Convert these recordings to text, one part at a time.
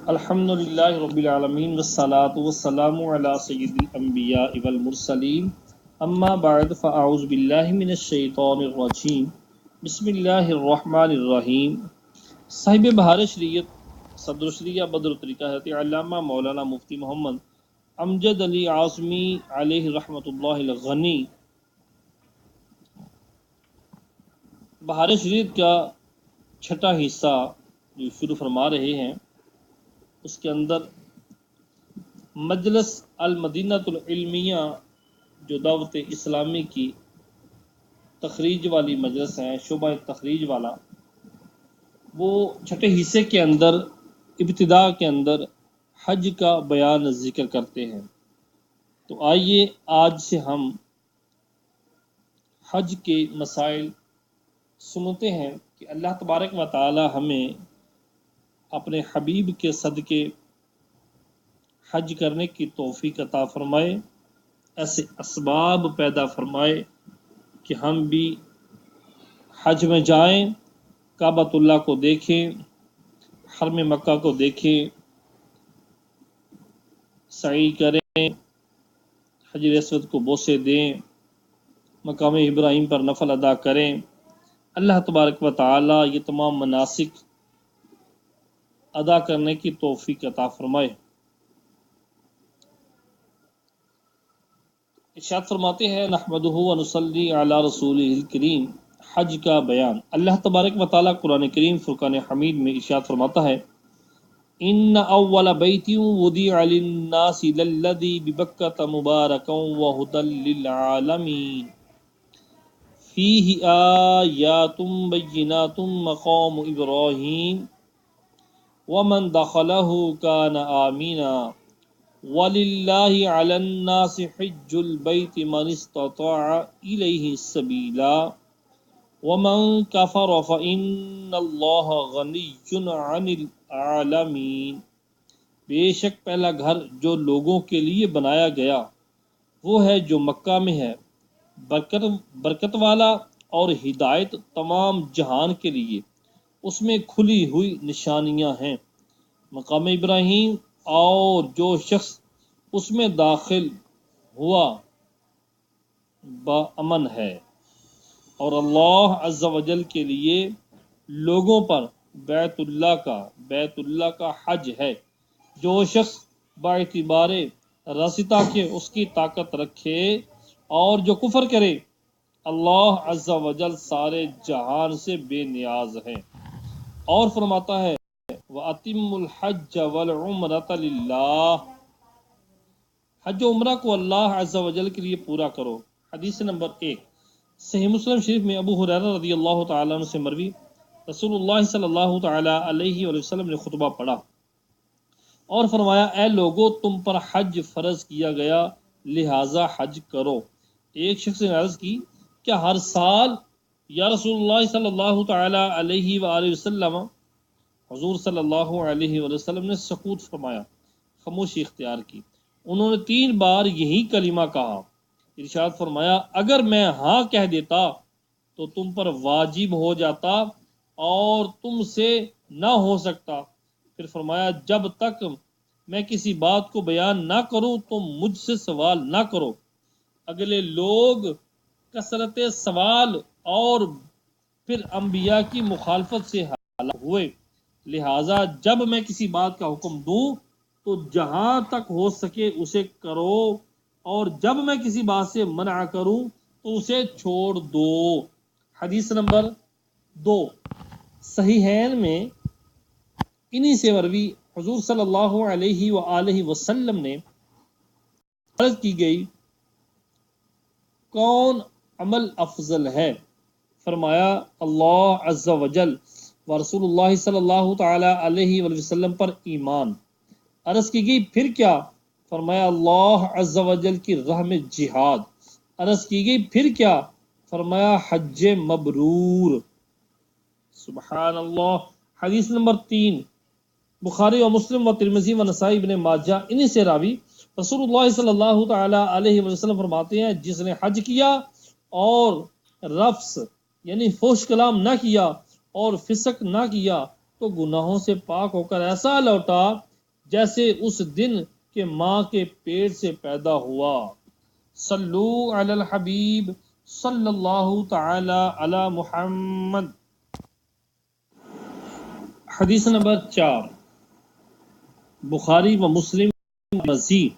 الحمدللہ رب العالمین والصلاة والسلام علی سید الانبیاء والمرسلین اما بعد فاعوذ باللہ من الشیطان الرجیم بسم اللہ الرحمن الرحیم۔ صاحب بہار شریعت صدر الشریعہ بدر الطریقہ حضرت علامہ مولانا مفتی محمد امجد علی عاصمی علیہ رحمۃ اللہ الغنی بہار شریعت کا چھٹا حصہ جو شروع فرما رہے ہیں، اس کے اندر مجلس المدینہ العلمیہ جو دعوت اسلامی کی تخریج والی مجلس ہے، شعبہ تخریج والا، وہ چھٹے حصے کے اندر ابتدا کے اندر حج کا بیان ذکر کرتے ہیں۔ تو آئیے آج سے ہم حج کے مسائل سنتے ہیں کہ اللہ تبارک و تعالی ہمیں اپنے حبیب کے صدقے حج کرنے کی توفیق عطا فرمائے، ایسے اسباب پیدا فرمائے کہ ہم بھی حج میں جائیں، کعبۃ اللہ کو دیکھیں، حرم مکہ کو دیکھیں، سعی کریں، حجر اسود کو بوسے دیں، مقام ابراہیم پر نفل ادا کریں۔ اللہ تبارک و تعالی یہ تمام مناسک ادا کرنے کی توفیق عطا فرمائے۔ ارشاد فرماتے ہیں نحمدہ ونصلی علی رسولہ الکریم، حج کا بیان۔ اللہ تبارک و تعالی قرآن کریم فرقان حمید میں ارشاد فرماتا ہے ان اول بیت وضع للناس للذی ببکۃ مبارکا وہدی للعالمین فیہ آیات بینات مقام ابراہیم ومن دخلہ کان آمنا وَلِلَّهِ عَلَى النَّاسِ حِجُّ الْبَيْتِ مَنِ اسْتَطَاعَ إِلَيْهِ سَبِيلًا وَمَنْ كَفَرَ فَإِنَّ اللَّهَ غَنِيٌّ عَنِ الْعَالَمِينَ۔ بے شک پہلا گھر جو لوگوں کے لیے بنایا گیا وہ ہے جو مکہ میں ہے، برکت والا اور ہدایت تمام جہان کے لیے، اس میں کھلی ہوئی نشانیاں ہیں۔ مقام ابراہیم اور جو شخص اس میں داخل ہوا بامن ہے، اور اللہ عز و جل کے لیے لوگوں پر بیت اللہ کا حج ہے۔ جو شخص باعتبار راستہ کے اس کی طاقت رکھے اور جو کفر کرے، اللہ عز و جل سارے جہان سے بے نیاز ہے۔ اور فرماتا ہے وَأَتِمُّ الْحَجَّ وَالْعُمْرَةَ لِلَّهِ، حج و عمرہ کو اللہ عز و جل کے لیے پورا کرو۔ حدیث نمبر 1 صحیح مسلم شریف میں ابو ہریرہ رضی اللہ تعالیٰ عنہ سے مروی، رسول اللہ صلی اللہ تعالیٰ علیہ وآلہ وسلم نے خطبہ پڑھا اور فرمایا اے لوگو تم پر حج فرض کیا گیا لہٰذا حج کرو۔ ایک شخص نے عرض کی کیا ہر سال یا رسول اللہ صلی اللہ تعالیٰ علیہ وآلہ وسلم؟ حضور صلی اللہ علیہ وآلہ وسلم نے سکوت فرمایا، خاموشی اختیار کی۔ انہوں نے 3 بار یہی کلمہ کہا، ارشاد فرمایا اگر میں ہاں کہہ دیتا تو تم پر واجب ہو جاتا اور تم سے نہ ہو سکتا۔ پھر فرمایا جب تک میں کسی بات کو بیان نہ کروں تو مجھ سے سوال نہ کرو۔ اگلے لوگ کثرت سوال اور پھر انبیاء کی مخالفت سے ہلاک ہوئے، لہٰذا جب میں کسی بات کا حکم دوں تو جہاں تک ہو سکے اسے کرو، اور جب میں کسی بات سے منع کروں تو اسے چھوڑ دو۔ حدیث نمبر 2 صحیحین میں انہی سے مروی حضور صلی اللہ علیہ وآلہ وسلم نے عرض کی گئی کون عمل افضل ہے؟ فرمایا اللہ عز و جل و رسول اللہ صلی اللہ تعالی علیہ وآلہ وسلم پر ایمان۔ عرض کی گئی پھر کیا؟ فرمایا اللہ عز و جل کی راہ میں جہاد۔ عرض کی گئی پھر کیا؟ فرمایا حج مبرور۔ سبحان اللہ۔ حدیث نمبر 3 بخاری و مسلم و ترمذی و نسائی ابن ماجہ انہی سے راوی رسول اللہ صلی اللہ تعالی علیہ وسلم فرماتے ہیں جس نے حج کیا اور رفث یعنی فحش کلام نہ کیا اور فسق نہ کیا تو گناہوں سے پاک ہو کر ایسا لوٹا جیسے اس دن کہ ماں کے پیٹ سے پیدا ہوا۔ صلو علی الحبیب صلی اللہ تعالی علی محمد۔ حدیث نمبر 4، بخاری و مسلم مزید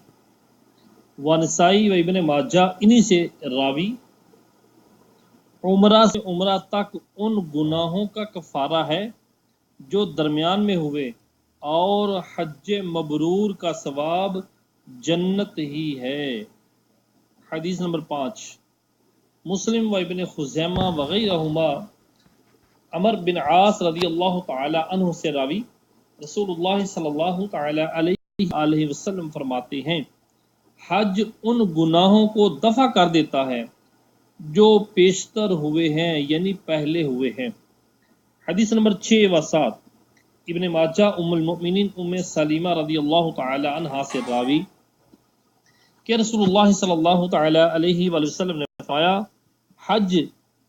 و نسائی و ابن ماجہ انہی سے راوی۔ عمرہ سے عمرہ تک ان گناہوں کا کفارہ ہے جو درمیان میں ہوئے، اور حج مبرور کا ثواب جنت ہی ہے۔ حدیث نمبر 5، مسلم و ابن خزیمہ وغیرہما عمر بن عاص رضی اللہ تعالی عنہ سے راوی، رسول اللہ صلی اللہ تعالی علیہ وسلم فرماتے ہیں، حج ان گناہوں کو دفع کر دیتا ہے جو پیشتر ہوئے ہیں، یعنی پہلے ہوئے ہیں۔ حدیث نمبر 6 و 7، ابن ماجہ ام المؤمنین ام سلیمہ رضی اللہ تعالی عنہا سے راوی کہ رسول اللہ صلی اللہ تعالی علیہ وآلہ وسلم نے فرمایا، حج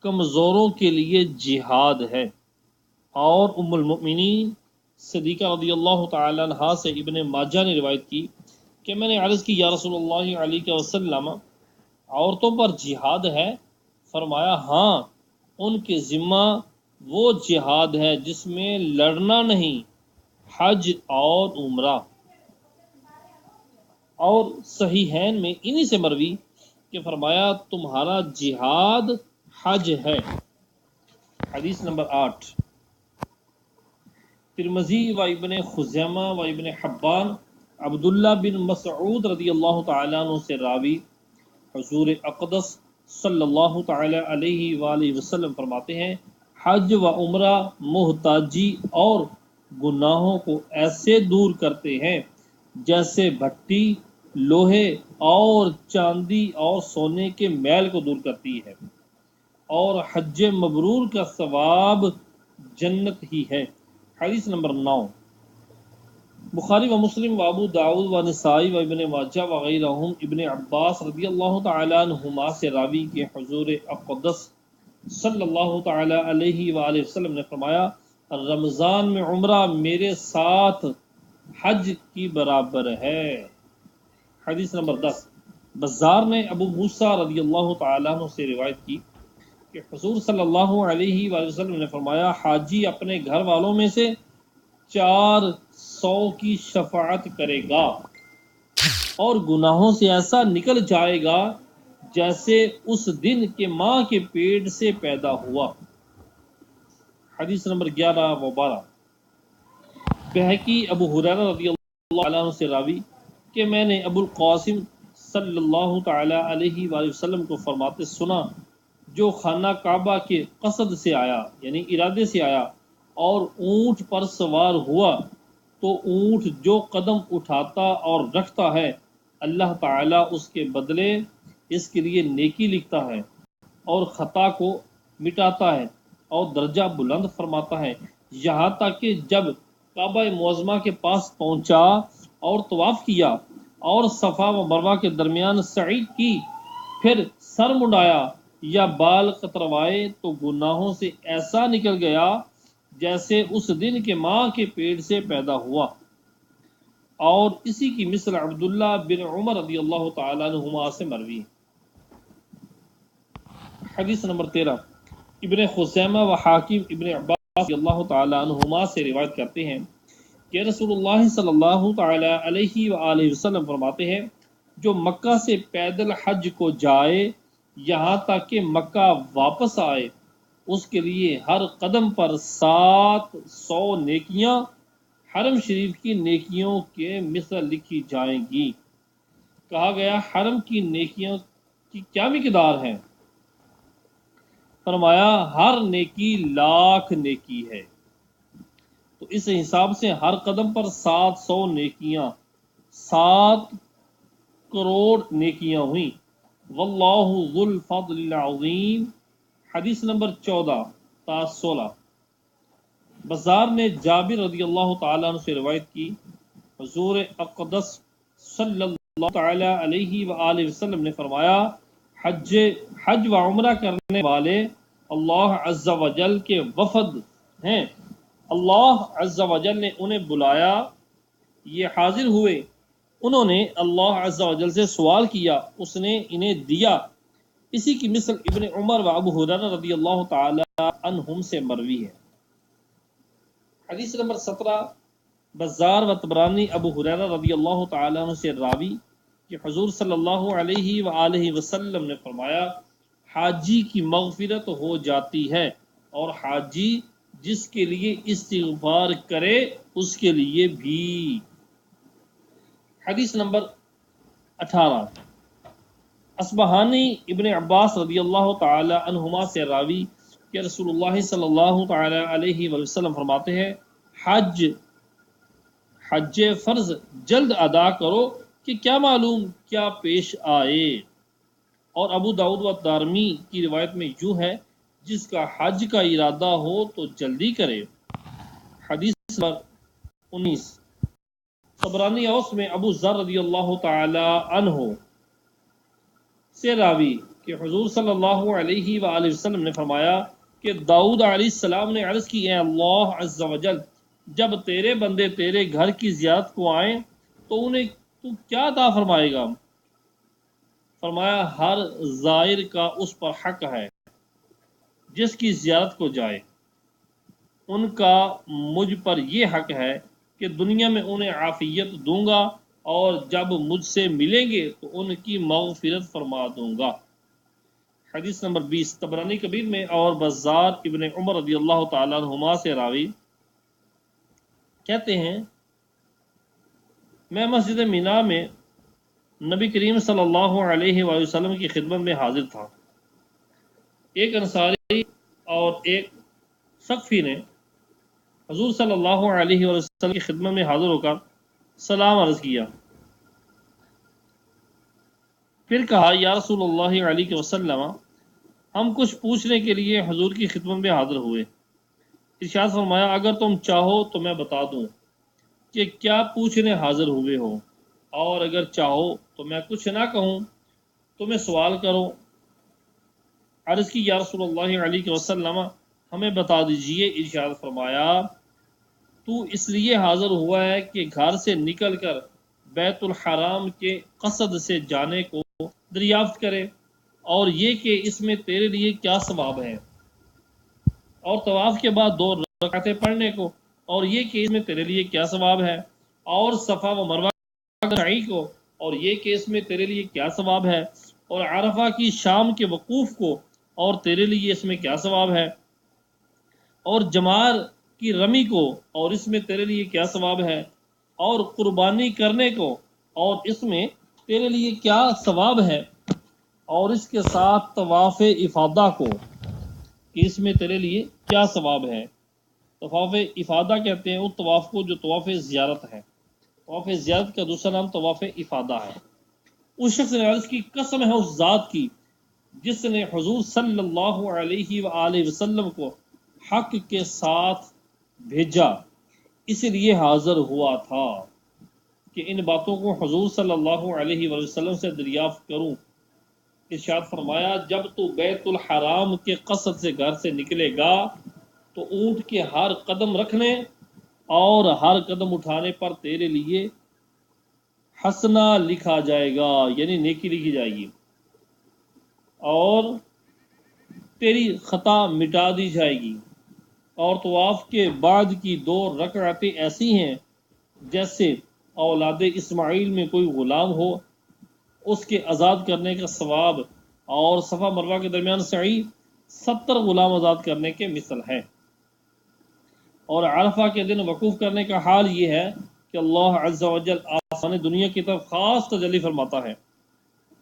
کمزوروں کے لیے جہاد ہے۔ اور ام المؤمنین صدیقہ رضی اللہ تعالی عنہا سے ابن ماجہ نے روایت کی کہ میں نے عرض کی، یا رسول اللہ علیہ وسلم، عورتوں پر جہاد ہے؟ فرمایا ہاں، ان کے ذمہ وہ جہاد ہے جس میں لڑنا نہیں، حج اور عمرہ۔ اور صحیحین میں انہی سے مروی کہ فرمایا تمہارا جہاد حج ہے۔ حدیث نمبر 8، ترمذی و ابن خزیمہ و ابن حبان عبداللہ بن مسعود رضی اللہ تعالیٰ عنہ سے راوی، حضور اقدس صلی اللہ تعالی علیہ وآلہ وسلم فرماتے ہیں، حج و عمرہ محتاجی اور گناہوں کو ایسے دور کرتے ہیں جیسے بھٹی لوہے اور چاندی اور سونے کے میل کو دور کرتی ہے، اور حج مبرور کا ثواب جنت ہی ہے۔ حدیث نمبر 9، بخاری و مسلم و ابو داؤد و نسائی و ابن ماجہ وغیرہم ابن عباس رضی اللہ تعالی عنہما سے راوی کہ حضور اقدس صلی اللہ تعالی علیہ وآلہ وسلم نے فرمایا، رمضان میں عمرہ میرے ساتھ حج کی برابر ہے۔ حدیث نمبر 10، بزار نے ابو موسیٰ رضی اللہ تعالیٰ عنہ سے روایت کی کہ حضور صلی اللہ علیہ وآلہ وسلم نے فرمایا، حاجی اپنے گھر والوں میں سے 400 کی شفاعت کرے گا اور گناہوں سے ایسا نکل جائے گا جیسے اس دن کے ماں کے پیٹ سے پیدا ہوا۔ حدیث نمبر 11 و 12، بہقی ابو ہریرہ رضی اللہ عنہ سے راوی کہ میں نے ابو القاسم صلی اللہ تعالی علیہ وآلہ وسلم کو فرماتے سنا، جو خانہ کعبہ کے قصد سے آیا، یعنی ارادے سے آیا، اور اونٹ پر سوار ہوا، تو اونٹ جو قدم اٹھاتا اور رکھتا ہے اللہ تعالیٰ اس کے بدلے اس کے لیے نیکی لکھتا ہے اور خطا کو مٹاتا ہے اور درجہ بلند فرماتا ہے، یہاں تک کہ جب کعبہ معظمہ کے پاس پہنچا اور طواف کیا اور صفا و مروہ کے درمیان سعی کی، پھر سر منڈایا یا بال قطروائے تو گناہوں سے ایسا نکل گیا جیسے اس دن کے ماں کے پیٹ سے پیدا ہوا۔ اور اسی کی مثل عبداللہ بن عمر رضی اللہ تعالیٰ عنہما سے مروی۔ حدیث نمبر 13، ابن خزیمہ و حاکم ابن عباس رضی اللہ تعالیٰ عنہما سے روایت کرتے ہیں کہ رسول اللہ صلی اللہ تعالی علیہ وآلہ وسلم فرماتے ہیں، جو مکہ سے پیدل حج کو جائے یہاں تک کہ مکہ واپس آئے، اس کے لیے ہر قدم پر 700 نیکیاں حرم شریف کی نیکیوں کے مثل لکھی جائیں گی۔ کہا گیا حرم کی نیکیوں کی کیا مقدار ہے؟ فرمایا ہر نیکی 1,00,000 نیکی ہے۔ تو اس حساب سے ہر قدم پر 700 نیکیاں، 7 کروڑ نیکیاں ہوئیں۔ واللہ ذو الفضل العظیم۔ حدیث نمبر 14 تا 16، بزار نے جابر رضی اللہ تعالیٰ عنہ سے روایت کی، حضور اقدس صلی اللہ تعالی علیہ وآلہ وسلم نے فرمایا، حج و عمرہ کرنے والے اللہ عز و جل کے وفد ہیں، اللہ عز و جل نے انہیں بلایا یہ حاضر ہوئے، انہوں نے اللہ عز و جل سے سوال کیا، اس نے انہیں دیا۔ اسی کی مثل ابن عمر و ابو ہریرہ رضی اللہ تعالی عنہم سے مروی ہے۔ حدیث نمبر 17، بزار و طبرانی ابو ہریرہ رضی اللہ تعالی عنہ سے راوی کہ حضور صلی اللہ علیہ وآلہ وسلم نے فرمایا، حاجی کی مغفرت ہو جاتی ہے، اور حاجی جس کے لیے استغفار کرے اس کے لیے بھی۔ حدیث نمبر 18، اصبہانی ابن عباس رضی اللہ تعالی عنہما سے راوی کہ رسول اللہ صلی اللہ تعالی علیہ وسلم فرماتے ہیں، حج فرض جلد ادا کرو کہ کیا معلوم کیا پیش آئے۔ اور ابو داؤد و دارمی کی روایت میں یوں ہے، جس کا حج کا ارادہ ہو تو جلدی کرے۔ حدیث نمبر 19، طبرانی اوس میں ابو ذر رضی اللہ تعالی عنہ سے راوی کہ حضور صلی اللہ علیہ وآلہ وسلم نے فرمایا کہ داؤد علیہ السلام نے عرض کی، اے اللہ عز و جل، جب تیرے بندے تیرے گھر کی زیارت کو آئیں تو انہیں تو کیا عطا فرمائے گا؟ فرمایا، ہر زائر کا اس پر حق ہے جس کی زیارت کو جائے۔ ان کا مجھ پر یہ حق ہے کہ دنیا میں انہیں عافیت دوں گا، اور جب مجھ سے ملیں گے تو ان کی مغفرت فرما دوں گا۔ حدیث نمبر 20، طبرانی کبیر میں اور بزار ابن عمر رضی اللہ تعالیٰ عنہما سے راوی کہتے ہیں، میں مسجد مینا میں نبی کریم صلی اللہ علیہ وآلہ وسلم کی خدمت میں حاضر تھا۔ ایک انصاری اور ایک ثقفی نے حضور صلی اللہ علیہ وآلہ وسلم کی خدمت میں حاضر ہو کر سلام عرض کیا، پھر کہا، یا رسول اللہ علیہ وسلم، ہم کچھ پوچھنے کے لیے حضور کی خدمت میں حاضر ہوئے۔ ارشاد فرمایا، اگر تم چاہو تو میں بتا دوں کہ کیا پوچھنے حاضر ہوئے ہو، اور اگر چاہو تو میں کچھ نہ کہوں، تمہیں سوال کرو۔ عرض کی، یا رسول اللہ علیہ وسلم، ہمیں بتا دیجئے۔ ارشاد فرمایا، تو اس لیے حاضر ہوا ہے کہ گھر سے نکل کر بیت الحرام کے قصد سے جانے کو دریافت کرے، اور یہ کہ اس میں تیرے لیے کیا ثواب ہے، اور طواف کے بعد 2 رکعتیں پڑھنے کو، اور یہ کہ اس میں تیرے لیے کیا ثواب ہے، اور صفا و مروہ سعی کو، اور یہ کہ اس میں تیرے لیے کیا ثواب ہے، اور عرفہ کی شام کے وقوف کو، اور تیرے لیے اس میں کیا ثواب ہے، اور جمار کی رمی کو، اور اس میں تیرے لیے کیا ثواب ہے، اور قربانی کرنے کو، اور اس میں تیرے لیے کیا ثواب ہے، اور اس کے ساتھ طواف افادہ کو، کہ اس میں تیرے لیے کیا ثواب ہے۔ طواف افادہ کہتے ہیں اس طواف کو جو طواف زیارت ہے۔ طواف زیارت کا دوسرا نام طواف افادہ ہے۔ اس شخص نے عرض کی، قسم ہے اس ذات کی جس نے حضور صلی اللہ علیہ وآلہ وسلم کو حق کے ساتھ بھیجا، اس لیے حاضر ہوا تھا کہ ان باتوں کو حضور صلی اللہ علیہ وآلہ وسلم سے دریافت کروں۔ ارشاد فرمایا، جب تو بیت الحرام کے قصد سے گھر سے نکلے گا تو اونٹ کے ہر قدم رکھنے اور ہر قدم اٹھانے پر تیرے لیے حسنہ لکھا جائے گا، یعنی نیکی لکھی جائے گی، اور تیری خطا مٹا دی جائے گی۔ اور طواف کے بعد کی 2 رکعتیں ایسی ہیں جیسے اولاد اسماعیل میں کوئی غلام ہو، اس کے آزاد کرنے کا ثواب، اور صفا مروہ کے درمیان سعی 70 غلام آزاد کرنے کے مثل ہے۔ اور عرفہ کے دن وقوف کرنے کا حال یہ ہے کہ اللہ عز و جل آسمان دنیا کی طرف خاص تجلی فرماتا ہے،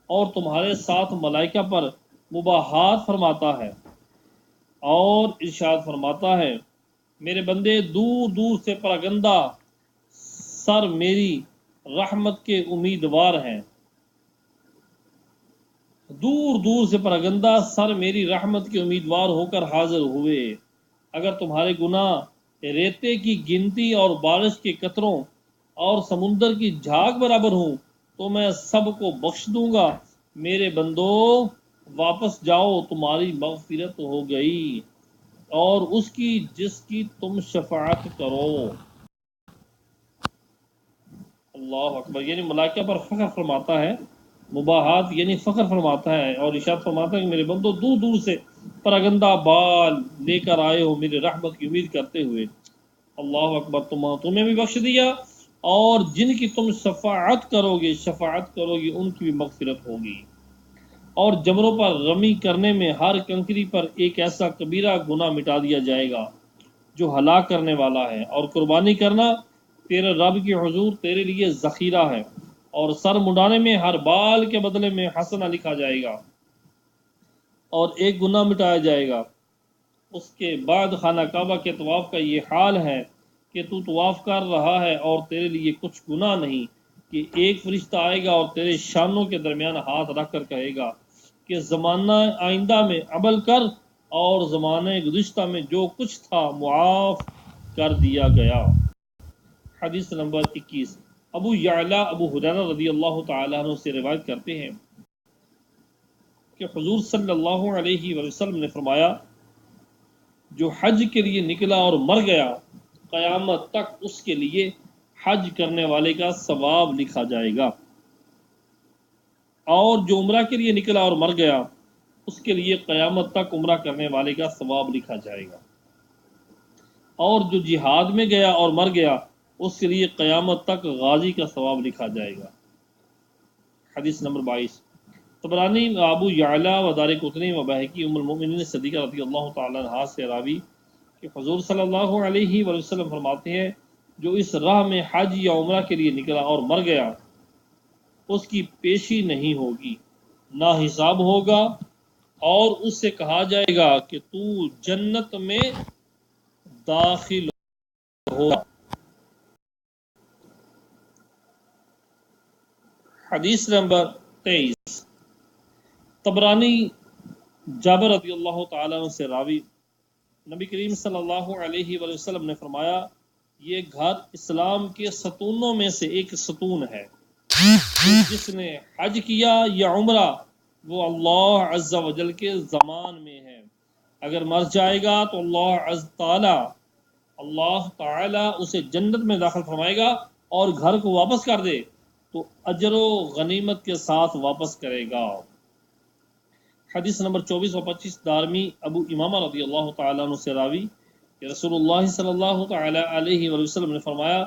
اور تمہارے ساتھ ملائکہ پر مباحات فرماتا ہے، اور ارشاد فرماتا ہے، میرے بندے دور دور سے پراگندہ سر میری رحمت کے امیدوار ہیں، دور دور سے پراگندہ سر میری رحمت کے امیدوار ہو کر حاضر ہوئے۔ اگر تمہارے گناہ ریتے کی گنتی اور بارش کے قطروں اور سمندر کی جھاگ برابر ہوں تو میں سب کو بخش دوں گا۔ میرے بندو، واپس جاؤ، تمہاری مغفرت ہو گئی، اور اس کی جس کی تم شفاعت کرو۔ اللہ اکبر، یعنی ملائکہ پر فخر فرماتا ہے، مباحات یعنی فخر فرماتا ہے اور ارشاد فرماتا ہے کہ میرے بندو دور دور سے پراگندہ بال لے کر آئے ہو میری رحمت کی امید کرتے ہوئے، اللہ اکبر، تمہیں بھی بخش دیا، اور جن کی تم شفاعت کرو گے ان کی بھی مغفرت ہوگی، اور جمروں پر رمی کرنے میں ہر کنکری پر ایک ایسا کبیرہ گناہ مٹا دیا جائے گا جو ہلاک کرنے والا ہے، اور قربانی کرنا تیرے رب کی حضور تیرے لیے ذخیرہ ہے، اور سر مڈانے میں ہر بال کے بدلے میں حسنہ لکھا جائے گا اور ایک گناہ مٹایا جائے گا۔ اس کے بعد خانہ کعبہ کے طواف کا یہ حال ہے کہ تو طواف کر رہا ہے اور تیرے لیے کچھ گناہ نہیں، کہ ایک فرشتہ آئے گا اور تیرے شانوں کے درمیان ہاتھ رکھ کر کہے گا کہ زمانہ آئندہ میں عمل کر، اور زمانہ گزشتہ میں جو کچھ تھا معاف کر دیا گیا۔ حدیث نمبر 21۔ ابو یعلا ابو ہریرہ رضی اللہ تعالیٰ عنہ سے روایت کرتے ہیں کہ حضور صلی اللہ علیہ وسلم نے فرمایا، جو حج کے لیے نکلا اور مر گیا، قیامت تک اس کے لیے حج کرنے والے کا ثواب لکھا جائے گا، اور جو عمرہ کے لیے نکلا اور مر گیا اس کے لیے قیامت تک عمرہ کرنے والے کا ثواب لکھا جائے گا، اور جو جہاد میں گیا اور مر گیا اس کے لیے قیامت تک غازی کا ثواب لکھا جائے گا۔ حدیث نمبر 22۔ طبرانی ابو یعلا و دارقطنی و بہقی ام المؤمنین صدیقہ رضی اللہ تعالیٰ عنہا سے راوی کہ حضور صلی اللہ علیہ وسلم فرماتے ہیں، جو اس راہ میں حج یا عمرہ کے لیے نکلا اور مر گیا اس کی پیشی نہیں ہوگی، نہ حساب ہوگا، اور اس سے کہا جائے گا کہ تو جنت میں داخل ہو۔ حدیث نمبر 23۔ طبرانی جابر رضی اللہ تعالیٰ عنہ سے راوی، نبی کریم صلی اللہ علیہ وسلم نے فرمایا، یہ گھر اسلام کے ستونوں میں سے ایک ستون ہے، جس نے حج کیا یا عمرہ وہ اللہ عز و جل کے زمان میں ہے، اگر مر جائے گا تو اللہ تعالی اسے جنت میں داخل فرمائے گا، اور گھر کو واپس کر دے تو اجر و غنیمت کے ساتھ واپس کرے گا۔ حدیث نمبر 24 و 25۔ دارمی ابو امامہ رضی اللہ تعالیٰ عنہ سے راوی کہ رسول اللہ صلی اللہ تعالی علیہ وسلم نے فرمایا،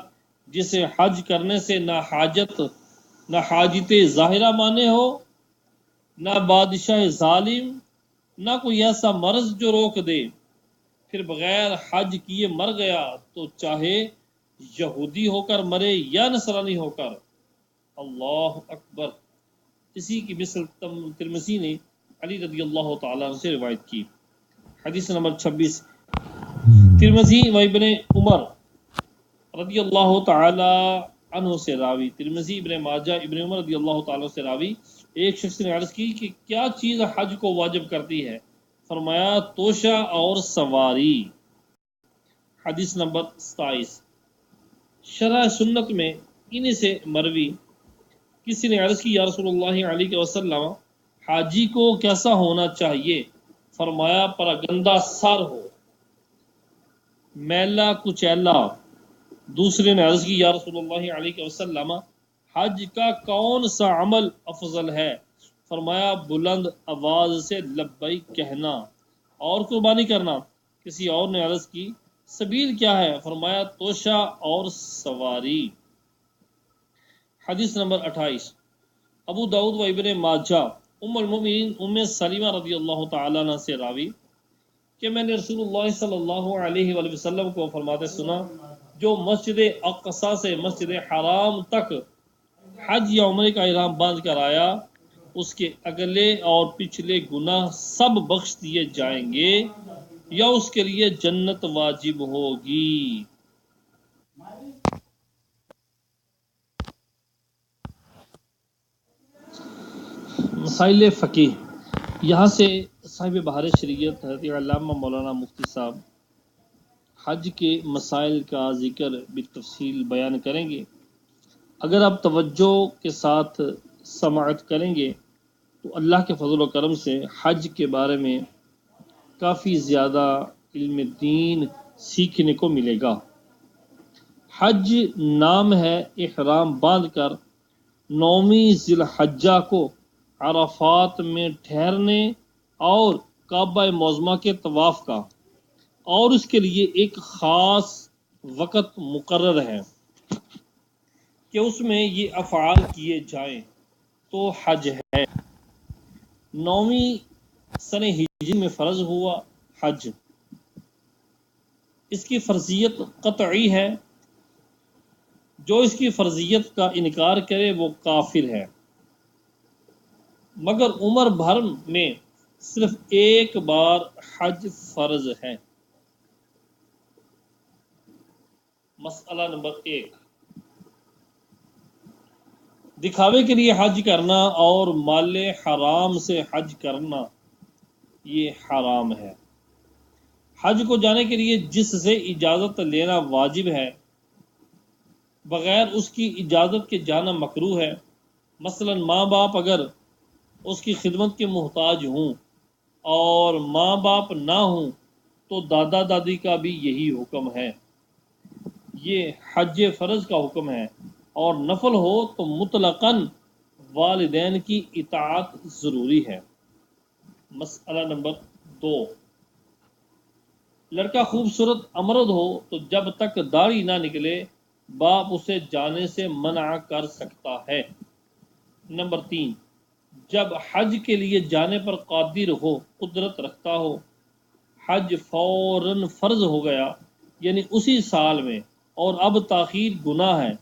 جسے حج کرنے سے نہ حاجت ظاہرہ مانے ہو، نہ بادشاہ ظالم، نہ کوئی ایسا مرض جو روک دے، پھر بغیر حج کیے مر گیا تو چاہے یہودی ہو کر مرے یا نصرانی ہو کر، اللہ اکبر۔ اسی کی مثل ترمذی نے علی رضی اللہ تعالیٰ عنہ سے روایت کی۔ حدیث نمبر 26۔ ترمذی و ابن عمر رضی اللہ تعالی عنہ سے راوی، ترمذی، ابن ماجہ، ابن عمر رضی اللہ تعالیٰ سے راوی، ایک شخص نے عرض کی کہ کیا چیز حج کو واجب کرتی ہے؟ فرمایا، توشہ اور سواری۔ حدیث نمبر 27۔ شرح سنت میں انہی سے مروی، کسی نے عرض کی، یا رسول اللہ علیہ وسلم، حاجی کو کیسا ہونا چاہیے؟ فرمایا، پراگندہ سر ہو، میلا کچیلا۔ دوسرے نے عرض کی، یا رسول اللہ علیہ وسلم، حج کا کون سا عمل افضل ہے؟ فرمایا، بلند آواز سے لبیک کہنا اور قربانی کرنا۔ کسی اور نے عرض کی، سبیل کیا ہے؟ فرمایا، توشہ اور سواری۔ حدیث نمبر 28۔ ابو داؤد و ابن ماجہ ام المؤمنین ام سلیمہ رضی اللہ تعالیٰ عنہ سے راوی کہ میں نے رسول اللہ صلی اللہ علیہ وآلہ وسلم کو فرماتے سنا، جو مسجد اقصی سے مسجد حرام تک حج یا عمرے کا احرام باندھ کر آیا، اس کے اگلے اور پچھلے گناہ سب بخش دیے جائیں گے، یا اس کے لیے جنت واجب ہوگی۔ مسائل فقہ، یہاں سے صاحب بہار شریعت حضرت علامہ مولانا مفتی صاحب حج کے مسائل کا ذکر بالتفصیل بیان کریں گے۔ اگر آپ توجہ کے ساتھ سماعت کریں گے تو اللہ کے فضل و کرم سے حج کے بارے میں کافی زیادہ علم دین سیکھنے کو ملے گا۔ حج نام ہے احرام باندھ کر 9ویں ذی الحجہ کو عرفات میں ٹھہرنے اور کعبہ معظمہ کے طواف کا، اور اس کے لیے ایک خاص وقت مقرر ہے کہ اس میں یہ افعال کیے جائیں تو حج ہے۔ 9ویں سن ہجری میں فرض ہوا حج، اس کی فرضیت قطعی ہے، جو اس کی فرضیت کا انکار کرے وہ کافر ہے، مگر عمر بھر میں صرف ایک بار حج فرض ہے۔ مسئلہ نمبر 1، دکھاوے کے لیے حج کرنا اور مال حرام سے حج کرنا یہ حرام ہے۔ حج کو جانے کے لیے جس سے اجازت لینا واجب ہے، بغیر اس کی اجازت کے جانا مکروہ ہے۔ مثلا ماں باپ اگر اس کی خدمت کے محتاج ہوں اور ماں باپ نہ ہوں تو دادا دادی کا بھی یہی حکم ہے۔ یہ حج فرض کا حکم ہے، اور نفل ہو تو مطلقاً والدین کی اطاعت ضروری ہے۔ مسئلہ نمبر 2، لڑکا خوبصورت امرد ہو تو جب تک داڑھی نہ نکلے باپ اسے جانے سے منع کر سکتا ہے۔ نمبر 3، جب حج کے لیے جانے پر قادر ہو، قدرت رکھتا ہو، حج فوراً فرض ہو گیا یعنی اسی سال میں، اور اب تاخیر گناہ ہے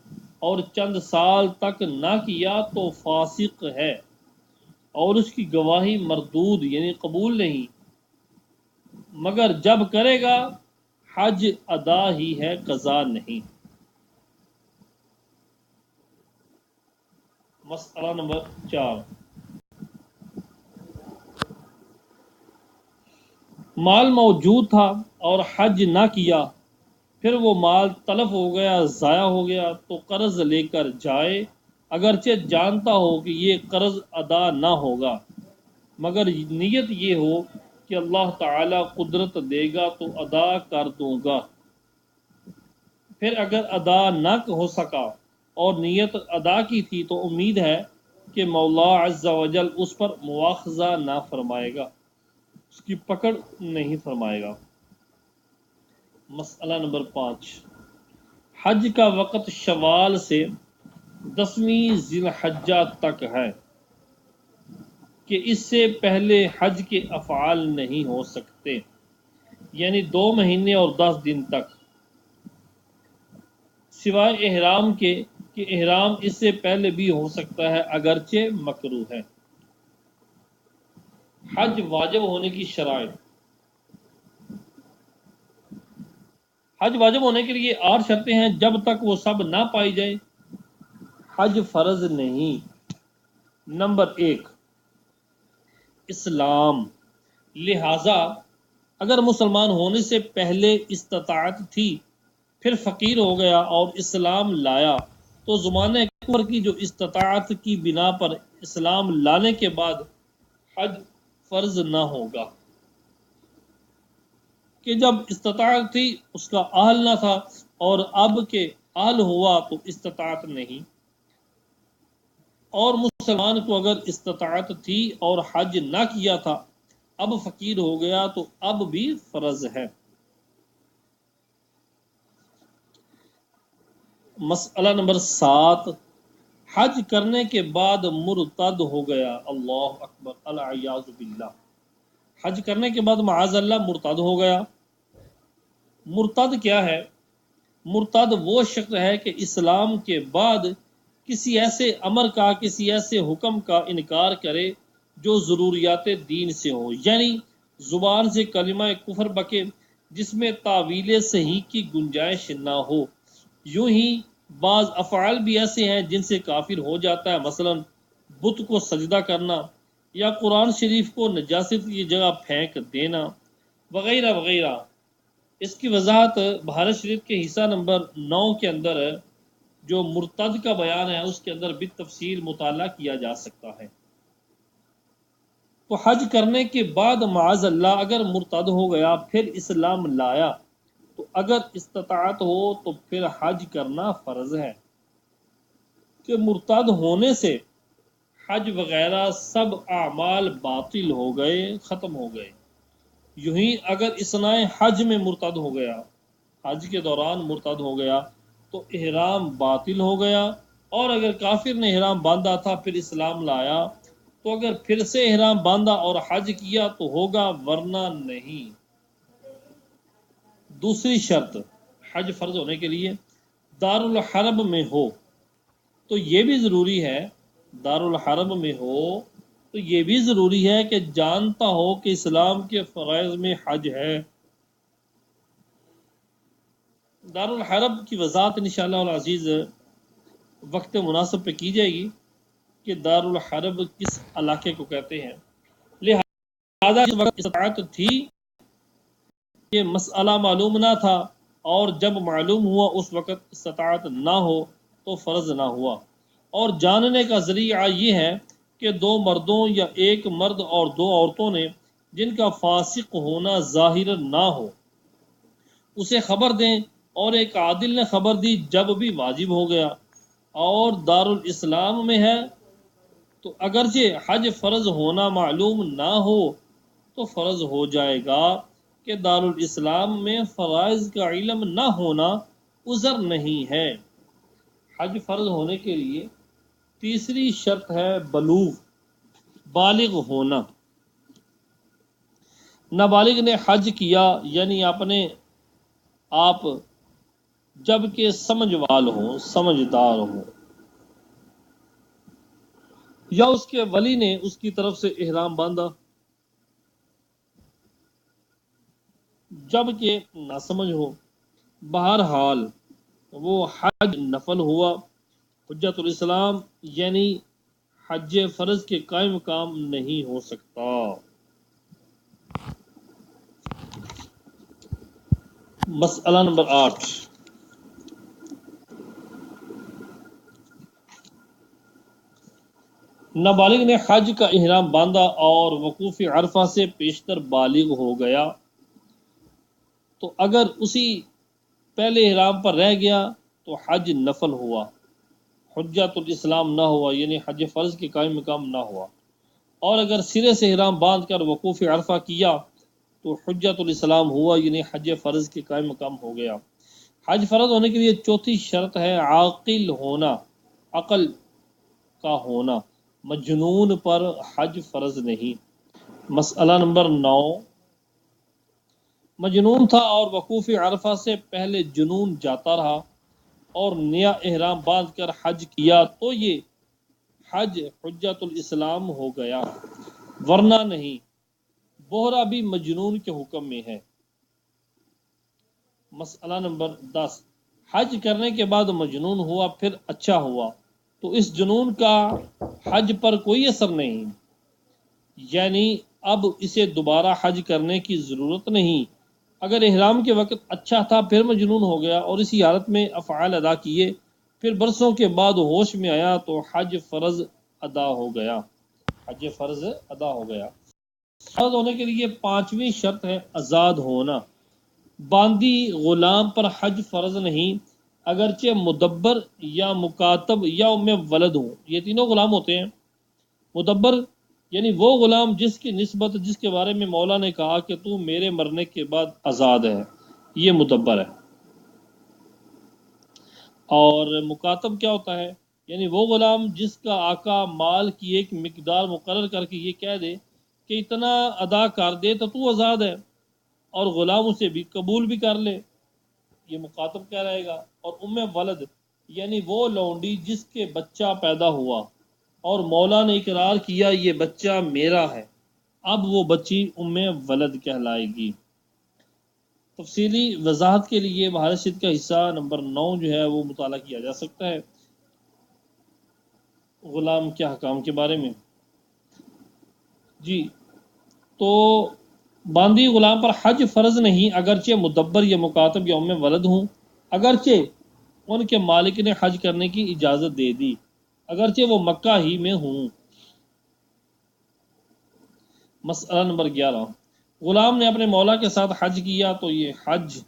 اور چند سال تک نہ کیا تو فاسق ہے، اور اس کی گواہی مردود یعنی قبول نہیں، مگر جب کرے گا حج ادا ہی ہے، قضا نہیں۔ مسئلہ نمبر 4، مال موجود تھا اور حج نہ کیا، پھر وہ مال تلف ہو گیا، ضائع ہو گیا، تو قرض لے کر جائے، اگرچہ جانتا ہو کہ یہ قرض ادا نہ ہوگا، مگر نیت یہ ہو کہ اللہ تعالی قدرت دے گا تو ادا کر دوں گا۔ پھر اگر ادا نہ ہو سکا اور نیت ادا کی تھی تو امید ہے کہ مولا عز و جل اس پر مواخذہ نہ فرمائے گا، اس کی پکڑ نہیں فرمائے گا۔ مسئلہ نمبر 5، حج کا وقت شوال سے 10ویں ذی الحجہ تک ہے کہ اس سے پہلے حج کے افعال نہیں ہو سکتے، یعنی 2 مہینے اور 10 دن تک، سوائے احرام کے کہ احرام اس سے پہلے بھی ہو سکتا ہے اگرچہ مکروہ ہے۔ حج واجب ہونے کی شرائط، حج واجب ہونے کے لیے 8 شرطیں ہیں، جب تک وہ سب نہ پائی جائیں حج فرض نہیں۔ نمبر 1، اسلام، لہذا اگر مسلمان ہونے سے پہلے استطاعت تھی پھر فقیر ہو گیا اور اسلام لایا تو زمانہ کفر کی جو استطاعت کی بنا پر اسلام لانے کے بعد حج فرض نہ ہوگا، کہ جب استطاعت تھی اس کا اہل نہ تھا، اور اب کہ اہل ہوا تو استطاعت نہیں۔ اور مسلمان کو اگر استطاعت تھی اور حج نہ کیا تھا، اب فقیر ہو گیا تو اب بھی فرض ہے۔ مسئلہ نمبر 7، حج کرنے کے بعد مرتد ہو گیا، اللہ اکبر، العیاذ باللہ، حج کرنے کے بعد معاذ اللہ مرتد ہو گیا۔ مرتد کیا ہے؟ مرتد وہ شخص ہے کہ اسلام کے بعد کسی ایسے امر کا، کسی ایسے حکم کا انکار کرے جو ضروریات دین سے ہو، یعنی زبان سے کلمہ کفر بکے جس میں تعویل صحیح کی گنجائش نہ ہو۔ یوں ہی بعض افعال بھی ایسے ہیں جن سے کافر ہو جاتا ہے، مثلا بت کو سجدہ کرنا یا قرآن شریف کو نجاست کی جگہ پھینک دینا وغیرہ وغیرہ۔ اس کی وضاحت بہار شریف کے حصہ نمبر 9 کے اندر جو مرتد کا بیان ہے اس کے اندر بالتفصیل مطالعہ کیا جا سکتا ہے۔ تو حج کرنے کے بعد معاذ اللہ اگر مرتد ہو گیا پھر اسلام لایا تو اگر استطاعت ہو تو پھر حج کرنا فرض ہے، کہ مرتد ہونے سے حج وغیرہ سب اعمال باطل ہو گئے، ختم ہو گئے۔ یوں ہی اگر اثناء حج میں مرتد ہو گیا، حج کے دوران مرتد ہو گیا تو احرام باطل ہو گیا، اور اگر کافر نے احرام باندھا تھا پھر اسلام لایا تو اگر پھر سے احرام باندھا اور حج کیا تو ہوگا، ورنہ نہیں۔ دوسری شرط حج فرض ہونے کے لیے دارالحرب میں ہو، تو یہ بھی ضروری ہے، دارالحرب میں ہو تو یہ بھی ضروری ہے کہ جانتا ہو کہ اسلام کے فرائض میں حج ہے۔ دارالحرب کی وضاحت انشاءاللہ العزیز وقت مناسب پہ کی جائے گی کہ دارالحرب کس علاقے کو کہتے ہیں۔ لہذا اس وقت استطاعت تھی، یہ مسئلہ معلوم نہ تھا، اور جب معلوم ہوا اس وقت استطاعت نہ ہو تو فرض نہ ہوا۔ اور جاننے کا ذریعہ یہ ہے کہ دو مردوں یا ایک مرد اور دو عورتوں نے جن کا فاسق ہونا ظاہر نہ ہو اسے خبر دیں، اور ایک عادل نے خبر دی، جب بھی واجب ہو گیا۔ اور دارالاسلام میں ہے تو اگرچہ حج فرض ہونا معلوم نہ ہو تو فرض ہو جائے گا، کہ دارالاسلام میں فرائض کا علم نہ ہونا عذر نہیں ہے۔ حج فرض ہونے کے لیے تیسری شرط ہے بلوغ، بالغ ہونا۔ نابالغ نے حج کیا یعنی اپنے آپ جبکہ سمجھ وال ہوں، سمجھدار ہوں، یا اس کے ولی نے اس کی طرف سے احرام باندھا جبکہ نہ سمجھ ہو، بہرحال وہ حج نفل ہوا۔ حجت الاسلام یعنی حج فرض کے قائم مقام نہیں ہو سکتا۔ مسئلہ نمبر 8، نابالغ نے حج کا احرام باندھا اور وقوف عرفہ سے پیشتر بالغ ہو گیا، تو اگر اسی پہلے احرام پر رہ گیا تو حج نفل ہوا، حجت الاسلام نہ ہوا، یعنی حج فرض کے قائم مقام نہ ہوا۔ اور اگر سرے سے احرام باندھ کر وقوف عرفہ کیا تو حجت الاسلام ہوا، یعنی حج فرض کے قائم مقام ہو گیا۔ حج فرض ہونے کے لیے چوتھی شرط ہے عاقل ہونا، عقل کا ہونا۔ مجنون پر حج فرض نہیں۔ مسئلہ نمبر 9، مجنون تھا اور وقوف عرفہ سے پہلے جنون جاتا رہا اور نیا احرام باندھ کر حج کیا تو یہ حج حجت الاسلام ہو گیا، ورنہ نہیں۔ بہرا بھی مجنون کے حکم میں ہے۔ مسئلہ نمبر 10، حج کرنے کے بعد مجنون ہوا پھر اچھا ہوا تو اس جنون کا حج پر کوئی اثر نہیں، یعنی اب اسے دوبارہ حج کرنے کی ضرورت نہیں۔ اگر احرام کے وقت اچھا تھا پھر مجنون ہو گیا اور اسی حالت میں افعال ادا کیے، پھر برسوں کے بعد ہوش میں آیا تو حج فرض ادا ہو گیا، حج فرض ادا ہو گیا۔ فرض ہونے کے لیے پانچویں شرط ہے آزاد ہونا۔ باندی غلام پر حج فرض نہیں، اگرچہ مدبر یا مکاتب یا ام ولد ہوں، یہ تینوں غلام ہوتے ہیں۔ مدبر یعنی وہ غلام جس کی نسبت، جس کے بارے میں مولا نے کہا کہ تو میرے مرنے کے بعد آزاد ہے، یہ مدبر ہے۔ اور مکاتب کیا ہوتا ہے؟ یعنی وہ غلام جس کا آقا مال کی ایک مقدار مقرر کر کے یہ کہہ دے کہ اتنا ادا کر دے تو آزاد ہے، اور غلام اسے بھی قبول بھی کر لے، یہ مکاتب کیا رہے گا۔ اور ام ولد یعنی وہ لونڈی جس کے بچہ پیدا ہوا اور مولا نے اقرار کیا یہ بچہ میرا ہے، اب وہ بچی ام ولد کہلائے گی۔ تفصیلی وضاحت کے لیے بہار رشید کا حصہ نمبر 9 جو ہے وہ مطالعہ کیا جا سکتا ہے غلام کے حکام کے بارے میں۔ جی، تو باندی غلام پر حج فرض نہیں، اگرچہ مدبر یا مکاتب یا ام ولد ہوں، اگرچہ ان کے مالک نے حج کرنے کی اجازت دے دی، اگرچہ وہ مکہ ہی میں ہوں۔ مسئلہ نمبر 11، غلام نے اپنے مولا کے ساتھ حج کیا تو یہ حج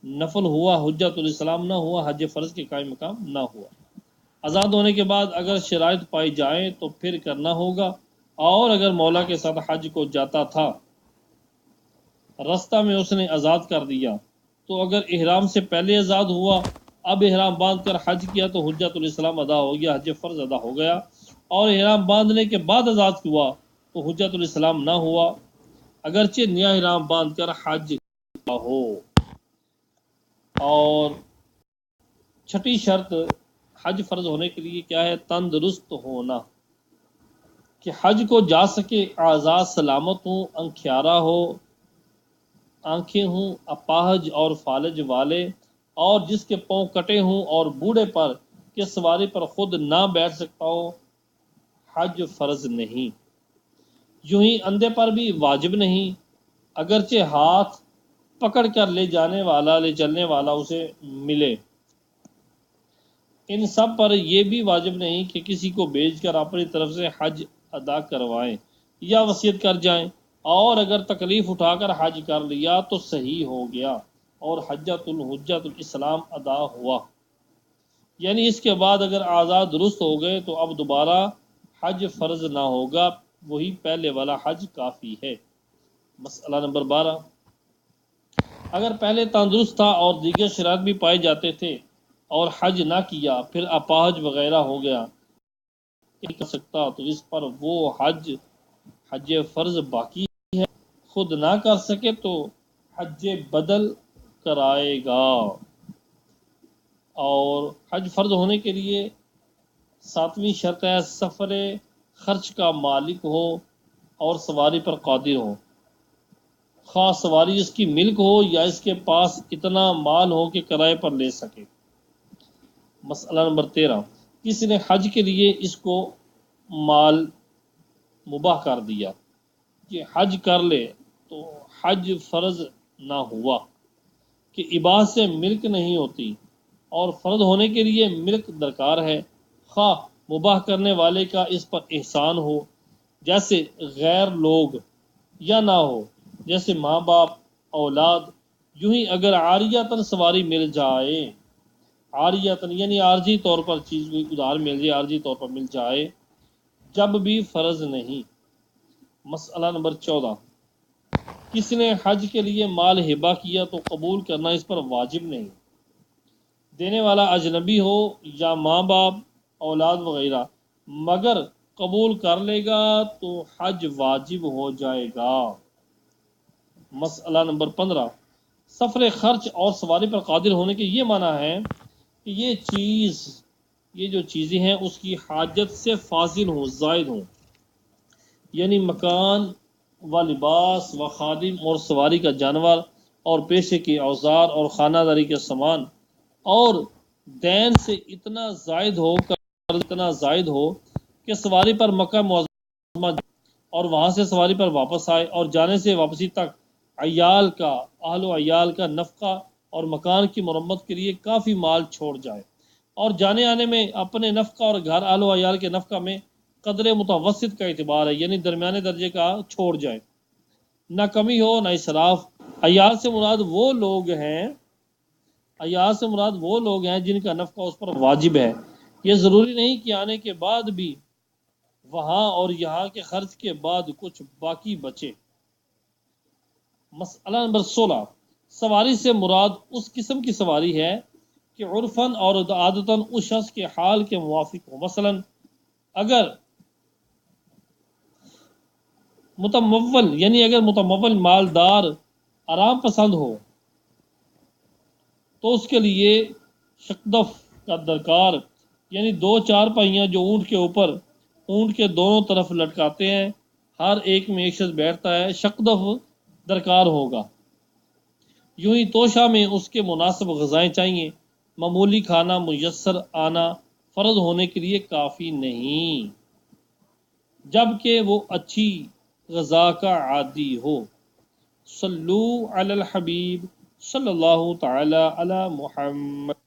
نفل ہوا، حجت الاسلام نہ ہوا، حج فرض کے قائم مقام نہ ہوا۔ آزاد ہونے کے بعد اگر شرائط پائی جائیں تو پھر کرنا ہوگا، اور اگر مولا کے ساتھ حج کو جاتا تھا، رستہ میں اس نے آزاد کر دیا، تو اگر احرام سے پہلے آزاد ہوا، اب احرام باندھ کر حج کیا تو حجت الاسلام ادا ہو گیا، حج فرض ادا ہو گیا، اور احرام باندھنے کے بعد آزاد ہوا تو حجت الاسلام نہ ہوا، اگرچہ نیا احرام باندھ کر حج کیا ہو۔ اور چھٹی شرط حج فرض ہونے کے لیے کیا ہے؟ تندرست ہونا، کہ حج کو جا سکے، اعضاء سلامت ہوں، انکھیارا ہو، آنکھیں ہوں اپاہج اور فالج والے، اور جس کے پاؤں کٹے ہوں اور بوڑھے پر کہ سواری پر خود نہ بیٹھ سکتا ہو، حج فرض نہیں۔ یوں ہی اندھے پر بھی واجب نہیں، اگرچہ ہاتھ پکڑ کر لے چلنے والا اسے ملے۔ ان سب پر یہ بھی واجب نہیں کہ کسی کو بھیج کر اپنی طرف سے حج ادا کروائیں یا وصیت کر جائیں، اور اگر تکلیف اٹھا کر حج کر لیا تو صحیح ہو گیا اور حجت الاسلام ادا ہوا۔ یعنی اس کے بعد اگر آزاد درست ہو گئے تو اب دوبارہ حج فرض نہ ہوگا، وہی پہلے والا حج کافی ہے۔ مسئلہ نمبر 12، اگر پہلے تندرست تھا اور دیگر شرائط بھی پائے جاتے تھے اور حج نہ کیا، پھر اپاہج وغیرہ ہو گیا، نہیں کر سکتا، تو اس پر وہ حج فرض باقی ہے، خود نہ کر سکے تو حج بدل کرائے گا۔ اور حج فرض ہونے کے لیے 7ویں شرط ہے سفر خرچ کا مالک ہو اور سواری پر قادر ہو، خواہ سواری اس کی ملک ہو یا اس کے پاس اتنا مال ہو کہ کرائے پر لے سکے۔ مسئلہ نمبر 13، کسی نے حج کے لیے اس کو مال مباح کر دیا کہ حج کر لے، تو حج فرض نہ ہوا، کہ اباح سے ملک نہیں ہوتی، اور فرض ہونے کے لیے ملک درکار ہے، خواہ مباح کرنے والے کا اس پر احسان ہو، جیسے غیر لوگ، یا نہ ہو، جیسے ماں باپ، اولاد۔ یوں ہی اگر عاریتاً سواری مل جائے، عاریتاً یعنی عارضی طور پر چیز کوئی ادھار مل جائے، عارضی طور پر مل جائے، جب بھی فرض نہیں۔ مسئلہ نمبر 14، کسی نے حج کے لیے مال ہبہ کیا تو قبول کرنا اس پر واجب نہیں، دینے والا اجنبی ہو یا ماں باپ، اولاد وغیرہ، مگر قبول کر لے گا تو حج واجب ہو جائے گا۔ مسئلہ نمبر 15، سفر خرچ اور سواری پر قادر ہونے کے یہ معنی ہے کہ یہ جو چیزیں ہیں اس کی حاجت سے فاضل ہوں، زائد ہوں، یعنی مکان و لباس و خادم اور سواری کا جانور اور پیشے کے اوزار اور خانہ داری کے سامان، اور دین سے اتنا زائد ہو کہ سواری پر مکہ معظمہ اور وہاں سے سواری پر واپس آئے، اور جانے سے واپسی تک اہل و عیال کا نفقہ اور مکان کی مرمت کے لیے کافی مال چھوڑ جائے، اور جانے آنے میں اپنے نفقہ اور گھر اہل و عیال کے نفقہ میں قدر متوسط کا اعتبار ہے، یعنی درمیانے درجے کا چھوڑ جائے، نہ کمی ہو نہ اسراف۔ عیال سے مراد وہ لوگ ہیں جن کا نفقہ اس پر واجب ہے، یہ ضروری نہیں کہ آنے کے بعد بھی وہاں اور یہاں کے خرچ کے بعد کچھ باقی بچے۔ مسئلہ نمبر 16، سواری سے مراد اس قسم کی سواری ہے کہ عرفاً اور عادتاً اس شخص کے حال کے موافق ہو۔ مثلا اگر متمول مالدار آرام پسند ہو تو اس کے لیے شقدف کا درکار، یعنی 2 چارپائیاں جو اونٹ کے دونوں طرف لٹکاتے ہیں، ہر ایک میں ایک شخص بیٹھتا ہے، شقدف درکار ہوگا۔ یوں ہی توشہ میں اس کے مناسب غذائیں چاہیے، معمولی کھانا میسر آنا فرض ہونے کے لیے کافی نہیں، جبکہ وہ اچھی غذا کا عادی ہو۔ صلو علی الحبیب صلی اللہ تعالی علی محمد۔